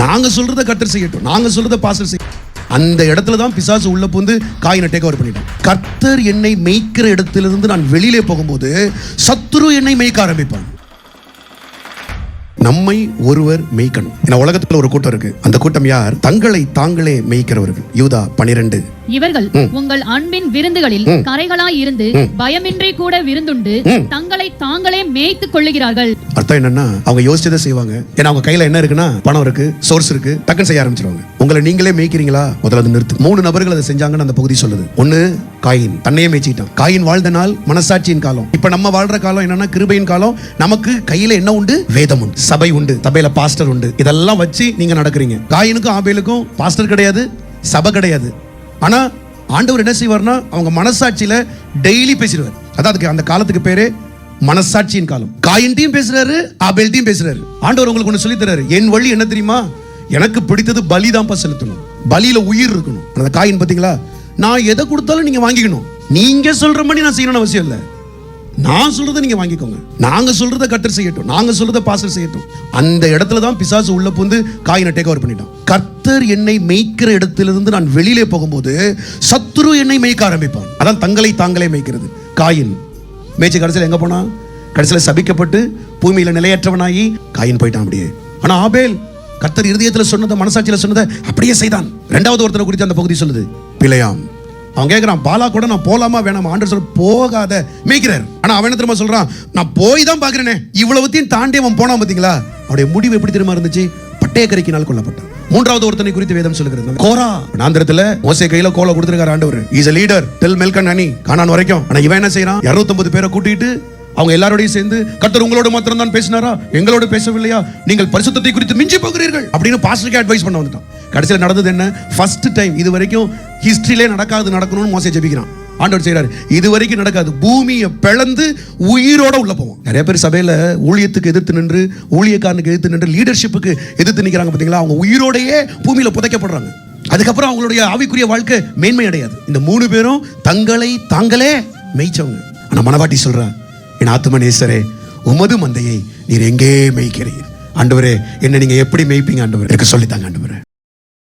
நாங்க சொல்றத கர்த்தர் செய்யட்டும், நாங்க சொல்றத பாஸ்டர் செய்யட்டும். அந்த இடத்துல தான் பிசாசு உள்ள புந்து காயினை டேக் ஓவர் பண்ணிட்டான். கர்த்தர் என்னை மேய்க்கிற இடத்திலிருந்து நான் வெளியிலே போகும்போது சத்துரு என்னை மேய்க்க ஆரம்பிப்பான். நம்மை ஒருவர் மேய்க்கணும். ஏன்னா உலகத்துல ஒரு கூட்டம் இருக்கு. அந்த கூட்டம் யார்? தங்களை தாங்களே மேய்க்கிறவர்கள். யூதா 12. இவர்கள் உங்கள் அன்பின் விருந்துகளில் கரைகளாய் இருந்து பயமின்றி கூட விருந்துண்டு தங்களை தாங்களே மேய்த்துக் கொள்ளுகிறார்கள். அர்த்தம் என்னன்னா, அவங்க யோசிச்சதை செய்வாங்க. ஏன்னா அவங்க கையில என்ன இருக்குன்னா, பணம் இருக்கு, சோர்ஸ் இருக்கு, டக்குன்னு செய்ய ஆரம்பிச்சிருவாங்க. உங்களை நீங்களே மேய்க்கிறீங்களா? முதல்ல அதை நிறுத்து. 3 நபர்கள் அதை செஞ்சாங்கன்னு அந்த பகுதி சொல்லுது. ஒன்னு காயின், தன்னையே மேய்ச்சிட்டான். காயின் வாழ்ந்த நாள் மனசாட்சியின் காலம். இப்ப நம்ம வாழ்ற காலம் என்னன்னா கிருபையின் காலம். நமக்கு கையில என்ன உண்டு? வேதம் உண்டு, சபை உண்டு, சபையில பாஸ்டர் உண்டு. இதெல்லாம் வச்சு நீங்க நடக்கிறீங்க. காயினுக்கும் ஆபேலுக்கும் பாஸ்டர் கிடையாது, சபை கிடையாது. ஆனா ஆண்டவர் என்ன செய்வார்னா, அவங்க மனசாட்சியில டெய்லி பேசிடுவார். அதாவது அந்த காலத்துக்கு பேரு மனசாட்சியின் காலம். காயின்டையும் பேசுறாரு, ஆபேல்டையும் பேசுறாரு. ஆண்டவர் உங்களுக்கு ஒண்ணு சொல்லி தராரு. என் வழி என்ன தெரியுமா? எனக்கு பிடித்தது பலிதான் செலுத்தணும், பலியில உயிர் இருக்கணும். அந்த காயின் பாத்தீங்களா, நான் எதை கொடுத்தாலும் நீங்க வாங்கிக்கணும். நீங்க சொல்ற மாதிரி நான் செய்யணும்னு அவசியம் இல்லை. நான் சொல்றதை நீங்க வாங்கிக்கோங்க. நாங்க சொல்றத கர்த்தர் செய்யட்டும், நாங்க சொல்றத பாஸ்டர் செய்யட்டும். அந்த இடத்துல தான் பிசாசு உள்ள புந்து காயினை டேக் ஓவர் பண்ணிட்டான். கர்த்தர் என்னை மேய்க்கிற இடத்திலிருந்து நான் வெளியிலே போகும்போது சத்துரு என்னை மேய்க்க ஆரம்பிப்பான். அதான் தங்களை தாங்களே மேய்க்கிறது. காயின் மேய்ச்சி கடைசியில் எங்க போனா? கடைசியில் சபிக்கப்பட்டு பூமியில நிலையற்றவனாகி காயின் போயிட்டான் அப்படியே. ஆனா ஆபேல் கர்த்தர் இருதயத்துல சொன்னதை, மனசாட்சியில சொன்னதை அப்படியே செய்தான். 2வது ஒருத்தரை குறித்து அந்த பகுதி சொல்லுது, பிழையாம். அவன் கேட்கிறான், பாலா கூட நான் போலாமா வேணாமா? ஆண்டவர் சொல்ல, போகாத மேய்க்கிறார். ஆனா அவன் என்ன தெரியுமா சொல்றான்? நான் போய் தான் பாக்குறேனே. இவ்வளவுத்தையும் தாண்டி அவன் போனான். பாத்தீங்களா அவனுடைய முடிவு எப்படி தெரியுமா இருந்துச்சு? பட்டயக்கரைக்கினால் கொல்லப்பட்டான். 3வது ஒருத்தனை குறித்து வேதம் சொல்லுகிறது, கோரா. ஆந்திரத்துல மோசே கையில கோலை கொடுத்திருக்காரு ஆண்டவர். Is a leader till milk and honey, கானான் வரைக்கும். ஆனா இவன் என்ன செய்யறான்? 250 பேரை கூட்டிட்டு அவங்க எல்லாரோடையும் சேர்ந்து, கர்த்தர் உங்களோட மாத்திரம் தான் பேசினாரா, எங்களோட பேசவில்லையா? நீங்கள் பரிசுத்தத்தை குறித்து மிஞ்சி போகிறீர்கள் அப்படின்னு பாஸ்டருக்கு அட்வைஸ் பண்ண வந்துட்டான். கடைசியில் நடந்தது என்ன? ஃபர்ஸ்ட் டைம், இது வரைக்கும் ஹிஸ்டரியிலே நடக்காது நடக்கணும்னு மோசே ஜெபிக்கிறான். ஆண்டவர் செய்றாரு, இது வரைக்கும் நடக்காது. பூமியை பிளந்து உயிரோட உள்ள போவோம். நிறைய பேர் சபையில ஊழியத்துக்கு எதிர்த்து நின்று, ஊழியக்காரனுக்கு எதிர்த்து நின்று, லீடர்ஷிப்புக்கு எதிர்த்து நிற்கிறாங்க. பார்த்தீங்களா, அவங்க உயிரோடையே பூமியில புதைக்கப்படுறாங்க. அதுக்கப்புறம் அவங்களுடைய ஆவிக்குரிய வாழ்க்கை மேன்மை அடையாது. இந்த 3 பேரும் தங்களை தாங்களே மேய்ச்சவங்க. ஆனா மனவாட்டி சொல்றா, என் ஆத்தும நேசரே, உமது மந்தையை நீர் எங்கே மேய்க்கிறீர்? ஆண்டவரே, என்ன நீங்க எப்படி மேய்ப்பீங்க? ஆண்டவரே, எனக்கு சொல்லித்தாங்க ஆண்டவரே.